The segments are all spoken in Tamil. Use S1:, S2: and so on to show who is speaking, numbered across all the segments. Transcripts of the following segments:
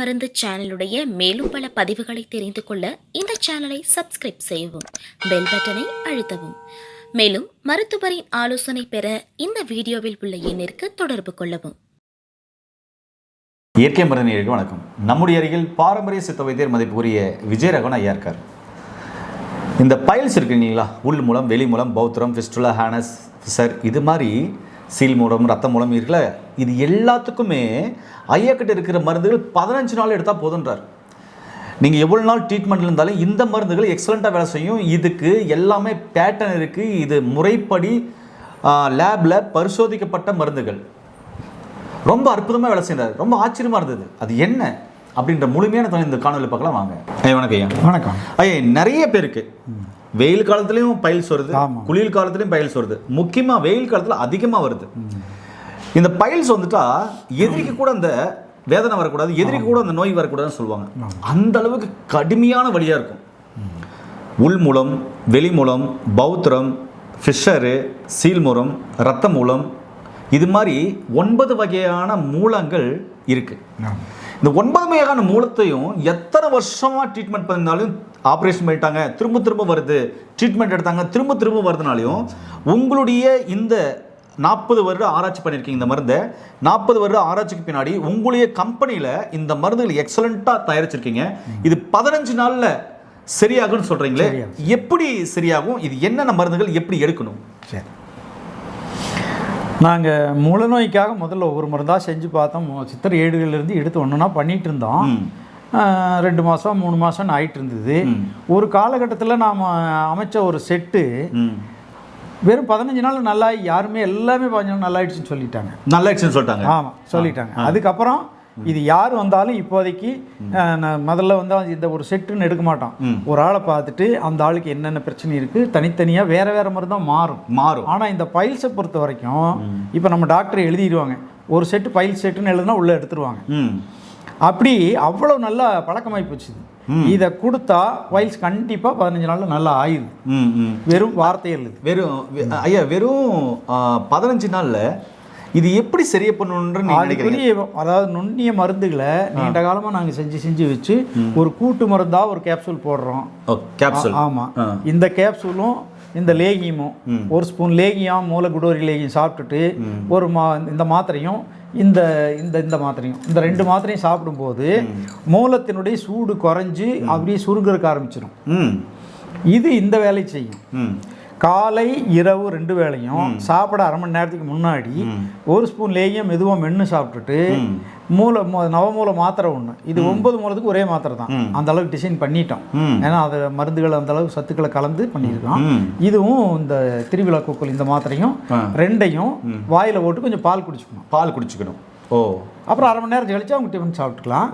S1: மருந்து சேனலுடைய மேலும் பல பதிவுகளை தெரிந்து கொள்ள இந்த சேனலை சப்ஸ்கிரைப் செய்யவும், பெல் பட்டனை அழுத்தவும். மேலும் மருத்துவரின் ஆலோசனை பெற இந்த வீடியோவில் உள்ள எண்ணிற்கு தொடர்பு கொள்ளவும்.
S2: இயற்கை மருந்து நேயர்களுக்கு வணக்கம். நம்முடைய அருகில் பாரம்பரிய சித்த வைத்தியர் மதிப்புக்குரிய விஜயராகவன் ஐயா இருக்கார். இந்த பைல்ஸ் இருக்கு இல்லைங்களா, உள் மூலம், வெளி மூலம், பௌத்திரம், ஃபிஸ்டுலா, ஹானஸ், ஃபிசர், இது மாதிரி சீல் மூலம், ரத்த மூலம் இருக்குல்ல, இது எல்லாத்துக்குமே ஐயா கிட்ட இருக்கிற மருந்துகள் 15 நாள் எடுத்தால் போதுன்றார். நீங்கள் எவ்வளோ நாள் ட்ரீட்மெண்ட் இருந்தாலும் இந்த மருந்துகள் எக்ஸலண்ட்டாக வேலை செய்யும். இதுக்கு எல்லாமே பேட்டர்ன் இருக்குது. இது முறைப்படி லேபில் பரிசோதிக்கப்பட்ட மருந்துகள். ரொம்ப அற்புதமாக வேலை செய்கிறார். ரொம்ப ஆச்சரியமாக இருந்தது. அது என்ன அப்படின்ற முழுமையான இந்த காணொலி பார்க்கலாம் வாங்க. ஐயா வணக்கம். ஐயா
S3: வணக்கம்.
S2: ஐயா, நிறைய பேருக்கு வெயில் காலத்துலேயும் பைல்ஸ் வருது, குளிர் காலத்துலேயும் பைல்ஸ் வருது. முக்கியமாக வெயில் காலத்தில் அதிகமாக வருது. இந்த பைல்ஸ் வந்துட்டா எதிரிக்கு கூட அந்த வேதனை வரக்கூடாது, எதிரிக்கு கூட அந்த நோய் வரக்கூடாதுன்னு சொல்லுவாங்க. அந்த அளவுக்கு கடுமையான வழியாக இருக்கும். உள் மூலம், வெளி மூலம், பௌத்திரம், ஃபிஷரு, சீல் மூலம், ரத்த மூலம், இது மாதிரி 9 வகையான மூலங்கள் இருக்குது. இந்த 9 வகையான மூலத்தையும் எத்தனை வருஷமாக ட்ரீட்மெண்ட் பண்ணினாலும், ஆப்ரேஷன் பண்ணிட்டாங்க, திரும்ப வருது, ட்ரீட்மெண்ட் எடுத்தாங்க, திரும்ப வருதுனாலையும் உங்களுடைய இந்த 40 வருட ஆராய்ச்சி பண்ணியிருக்கீங்க. இந்த மருந்தை 40 வருட ஆராய்ச்சிக்கு பின்னாடி உங்களுடைய கம்பெனியில் இந்த மருந்துகள் எக்ஸலண்ட்டாக தயாரிச்சிருக்கீங்க. இது 15 நாளில் சரியாகும்னு சொல்கிறீங்களே, எப்படி சரியாகும்? இது என்னென்ன மருந்துகள், எப்படி எடுக்கணும்?
S3: சரி, நாங்கள் மூலநோய்க்காக முதல்ல ஒவ்வொரு மருந்தாக செஞ்சு பார்த்தோம். சித்தர் ஏடுகளிலிருந்து எடுத்து ஒன்றுனா பண்ணிகிட்டு இருந்தோம். 2 மாதம் 3 மாதம்னு ஆகிட்டு இருந்தது. ஒரு காலகட்டத்தில் நாம் அமைச்ச ஒரு செட்டு வெறும் 15 நாள் நல்லா, யாருமே எல்லாமே 15 நாள் நல்லாயிடுச்சுன்னு சொல்லிட்டாங்க.
S2: நல்லாயிடுச்சுன்னு சொல்லிட்டாங்க.
S3: ஆமாம், சொல்லிட்டாங்க. அதுக்கப்புறம் இது யார் வந்தாலும் இப்போதைக்கு முதல்ல வந்து இந்த ஒரு செட்டுன்னு எடுக்க மாட்டோம். ஒரு ஆளை பார்த்துட்டு அந்த ஆளுக்கு என்னென்ன பிரச்சனை இருக்குது, தனித்தனியாக வேறு மருந்தாக மாறும். ஆனால் இந்த பைல்ஸை பொறுத்த வரைக்கும் இப்போ நம்ம டாக்டர் எழுதிடுவாங்க, ஒரு செட்டு பைல்ஸ் செட்டுன்னு எழுதுனா உள்ளே எடுத்துருவாங்க. அப்படி அவ்வளோ நல்லா பழக்கமாகி போச்சு. இதை கொடுத்தா பைல்ஸ் கண்டிப்பாக 15 நாளில் நல்லா ஆயிடுது. வெறும் வார்த்தைகள்
S2: வெறும் ஐயா, வெறும் 15 நாளில் இது எப்படி சரியா பண்ணணுன்ற
S3: அதாவது நுண்ணிய மருந்துகளை நீண்ட காலமாக நாங்கள் செஞ்சு வச்சு ஒரு கூட்டு மருந்தாக ஒரு கேப்சூல் போடுறோம். ஆமாம், இந்த கேப்சூலும் இந்த லேகியமும், ஒரு ஸ்பூன் லேகியம், மூலகுடோரி லேகியம் சாப்பிட்டுட்டு ஒரு இந்த மாத்திரையும் இந்த மாத்திரையும், இந்த 2 மாத்திரையும் சாப்பிடும்போது மூலத்தினுடைய சூடு குறைஞ்சி அப்படியே சுருங்கறக்க ஆரம்பிச்சிடும். இது இந்த வேலை செய்யும். காலை இரவு 2 வேளையும் சாப்பிட அரை மணி நேரத்துக்கு முன்னாடி ஒரு ஸ்பூன் லேகியம் மெதுவாக மென்று சாப்பிட்டுட்டு நவமூல மாத்திரை ஒன்று, இது 9 மூலத்துக்கு ஒரே மாத்திரை தான். அந்த அளவுக்கு டிசைன் பண்ணிட்டோம். ஏன்னா அது மருந்துகள் அந்த அளவுக்கு சத்துக்களை கலந்து பண்ணியிருக்கோம். இதுவும் இந்த திருவிழா கொக்கல் இந்த மாத்திரையும் 2ஐயும் வாயில் போட்டு கொஞ்சம் பால் குடிச்சுக்கணும். அப்புறம் அரை மணி நேரம் கழிச்சு அவங்க டிஃபன் சாப்பிட்டுக்கலாம்.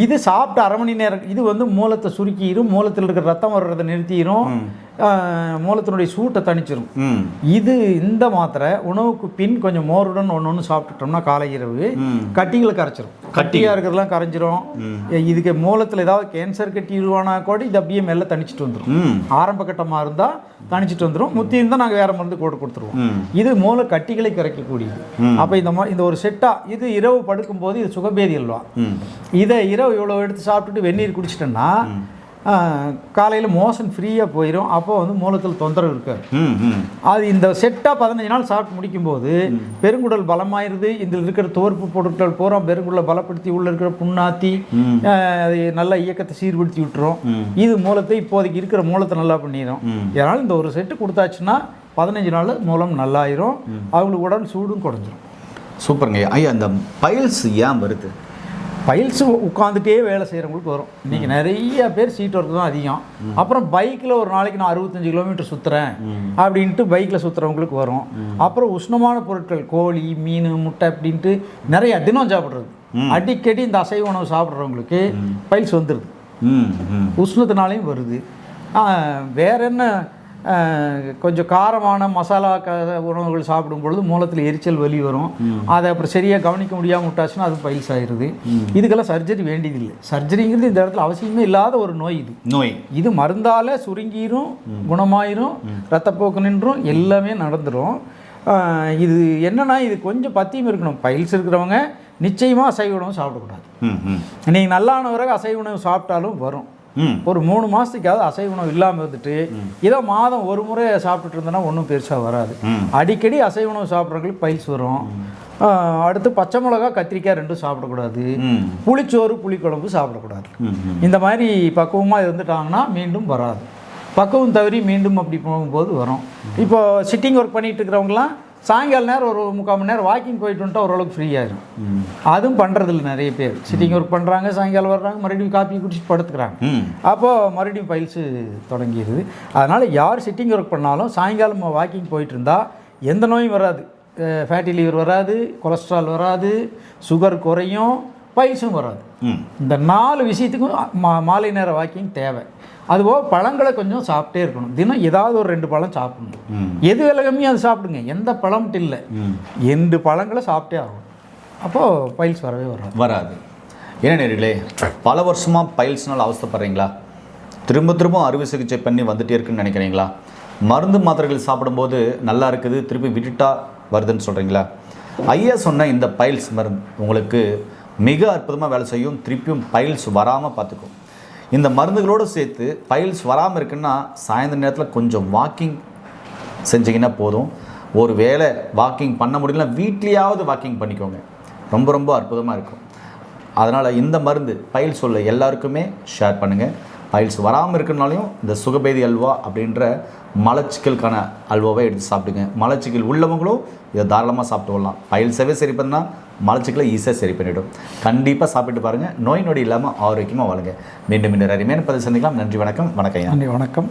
S3: இது சாப்பிட்டு அரை மணி நேரம் இது வந்து மூலத்தை சுருக்கிடும், மூலத்தில் இருக்கிற ரத்தம் வர்றதை நிறுத்திடும், மூலத்தினுடைய சூட்டை தணிச்சிடும். இது இந்த மாத்திரை உணவுக்கு பின் கொஞ்சம் மோருடன் ஒன்று சாப்பிட்டுட்டோம்னா காலை இரவு கட்டிகளை கரைச்சிரும். கட்டியாக இருக்கிறதுலாம் கரைஞ்சிரும். இதுக்கு மூலத்தில் ஏதாவது கேன்சர் கட்டி உருவானா கூட இது அப்படியே மேலே தணிச்சிட்டு வந்துடும். ஆரம்ப கட்டமாக இருந்தால் தணிச்சிட்டு வந்துடும். முத்தி இருந்தால் நாங்கள் வேறு மருந்து கொடுத்துருவோம். இது மூல கட்டிகளை கரைக்கக்கூடியது. அப்போ இந்த ஒரு செட்டாக இது இரவு படுக்கும்போது இது சுகபேதி அல்வா. இதை இரவு இவ்வளோ எடுத்து சாப்பிட்டுட்டு வெந்நீர் குடிச்சிட்டோன்னா காலையில் மோஷன் ஃப்ரீயாக போயிடும். அப்போ வந்து மூலத்தில் தொந்தரவு இருக்காது. அது இந்த செட்டாக 15 நாள் சாப்பிட்டு முடிக்கும்போது பெருங்குடல் பலமாயிருது. இதில் இருக்கிற தோற்பு பொருட்கள் பூரா பெருங்குடலை பலப்படுத்தி உள்ள இருக்கிற புண்ணாத்தி அது நல்ல இயக்கத்தை சீர்படுத்தி விட்டுரும். இது மூலத்தை இப்போதைக்கு இருக்கிற மூலத்தை நல்லா பண்ணிடும். இதனால் இந்த ஒரு செட்டு கொடுத்தாச்சுன்னா 15 நாள் மூலம் நல்லாயிரும். அவங்களுக்கு உடல் சூடும் குறைஞ்சிரும்.
S2: சூப்பருங்க ஐயா. இந்த பைல்ஸ் ஏன் வருது?
S3: பைல்ஸ் உட்காந்துட்டே வேலை செய்கிறவங்களுக்கு வரும். இன்றைக்கி நிறைய பேர் சீட் ஒர்க் தான் அதிகம். அப்புறம் பைக்கில் ஒரு நாளைக்கு நான் 65 கிலோமீட்டர் சுற்றுறேன் அப்படின்ட்டு பைக்கில் சுற்றுறவங்களுக்கு வரும். அப்புறம் உஷ்ணமான பொருட்கள், கோழி, மீன், முட்டை அப்படின்ட்டு நிறைய தினம் சாப்பிட்றது, அடிக்கடி இந்த அசைவ உணவு சாப்பிட்றவங்களுக்கு பைல்ஸ் வந்துடுது. உஷ்ணத்தினாலையும் வருது. வேற என்ன, கொஞ்சம் காரமான மசாலா உணவுகள் சாப்பிடும் பொழுது மூலத்தில் எரிச்சல் வலி வரும். அதை அப்புறம் சரியாக கவனிக்க முடியாமல் விட்டாச்சுன்னா அது பைல்ஸ் ஆயிடுது. இதுக்கெல்லாம் சர்ஜரி வேண்டியதில்லை. சர்ஜரிங்கிறது இந்த இடத்துல அவசியமே இல்லாத ஒரு நோய். இது மருந்தால் சுருங்கிரும், குணமாயிரும், ரத்தப்போக்கு நின்றும், எல்லாமே நடந்துடும். இது என்னன்னா, இது கொஞ்சம் பத்தியம் இருக்கணும். பைல்ஸ் இருக்கிறவங்க நிச்சயமாக அசைவ உணவு சாப்பிடக்கூடாது. நீங்கள் நல்லான பிறகு அசைவ உணவு சாப்பிட்டாலும் வரும். ஒரு 3 மாதத்துக்காவது அசைவ உணவு இல்லாமல் இருந்துட்டு இதை மாதம் ஒரு முறை சாப்பிட்டுட்டு இருந்தோன்னா ஒன்றும் பெருசாக வராது. அடிக்கடி அசைவ உணவு சாப்பிட்றவங்களுக்கு பைல்ஸ் வரும். அடுத்து பச்சை மிளகா கத்திரிக்காய் ரெண்டும் சாப்பிடக்கூடாது. புளிச்சோறு புளிக்குழம்பு சாப்பிடக்கூடாது. இந்த மாதிரி பக்குவமாக இருந்துட்டாங்கன்னா மீண்டும் வராது. பக்குவம் தவறி மீண்டும் அப்படி போகும்போது வரும். இப்போ சிட்டிங் ஒர்க் பண்ணிகிட்டு இருக்கிறவங்களாம் சாயங்கால நேரம் ஒரு 3/4 மணி நேரம் வாக்கிங் போயிட்டு வந்துட்டு ஓரளவுக்கு ஃப்ரீ ஆயிரும். அதுவும் பண்ணுறதில்ல நிறைய பேர். சிட்டிங் ஒர்க் பண்ணுறாங்க, சாயங்காலம் வர்றாங்க, மறுபடியும் காப்பி குடிச்சிட்டு படுத்துக்கிறாங்க. அப்போது மறுபடியும் பைல்ஸு தொடங்கிடுது. அதனால் யார் சிட்டிங் ஒர்க் பண்ணாலும் சாயங்காலம் வாக்கிங் போயிட்டு இருந்தால் எந்த நோயும் வராது. ஃபேட்டி லிவர் வராது, கொலஸ்ட்ரால் வராது, சுகர் குறையும், பைல்ஸும் வராது. இந்த 4 விஷயத்துக்கும் மாலை நேர வாக்கிங் தேவை. அதுபோக பழங்களை கொஞ்சம் சாப்பிட்டே இருக்கணும். தினம் ஏதாவது ஒரு 2 பழம் சாப்பிடணும். எது விலை கம்மியாக அது சாப்பிடுங்க. எந்த பழம்ட்டு இல்லை, 2 பழங்களை சாப்பிட்டே ஆகணும். அப்போது பைல்ஸ் வரவே வராது.
S2: ஏன்னா நேர்களே, பல வருஷமாக பைல்ஸ்னால் அவஸ்தைப்படுறீங்களா? திரும்ப அறுவை சிகிச்சை பண்ணி வந்துட்டே இருக்குன்னு நினைக்கிறீங்களா? மருந்து மாத்திரைகள் சாப்பிடும்போது நல்லா இருக்குது, திருப்பி விட்டுட்டா வருதுன்னு சொல்கிறீங்களா? ஐயா சொன்ன இந்த பைல்ஸ் மருந்து உங்களுக்கு மிக அற்புதமாக வேலை செய்யும். திருப்பியும் பைல்ஸ் வராமல் பார்த்துக்கும். இந்த மருந்துகளோடு சேர்த்து பைல்ஸ் வராமல் இருக்குன்னா சாயந்தர நேரத்தில் கொஞ்சம் வாக்கிங் செஞ்சிங்கன்னா போதும். ஒரு வேளை வாக்கிங் பண்ண முடியலன்னா வீட்லேயாவது வாக்கிங் பண்ணிக்கோங்க. ரொம்ப அற்புதமாக இருக்கும். அதனால் இந்த மருந்து பைல்ஸ் உள்ள எல்லாருக்குமே ஷேர் பண்ணுங்கள். பைல்ஸ் வராமல் இருக்கிறனாலையும் இந்த சுகபேதி அல்வா அப்படின்ற மலச்சிக்கலுக்கான அல்வாவை எடுத்து சாப்பிடுங்க. மலச்சிக்கல் உள்ளவங்களும் இதை தாராளமாக சாப்பிட்டு வரலாம். பைல்ஸவே சரி பண்ணால் மலச்சிக்கலை ஈஸியாக சரி பண்ணிவிடும். கண்டிப்பாக சாப்பிட்டு பாருங்கள். நோய் நொடி இல்லாமல் ஆரோக்கியமாக வாழுங்க. மீண்டும் அருமையான பதிவு சந்திக்கலாம். நன்றி, வணக்கம்.
S3: நன்றி, வணக்கம்.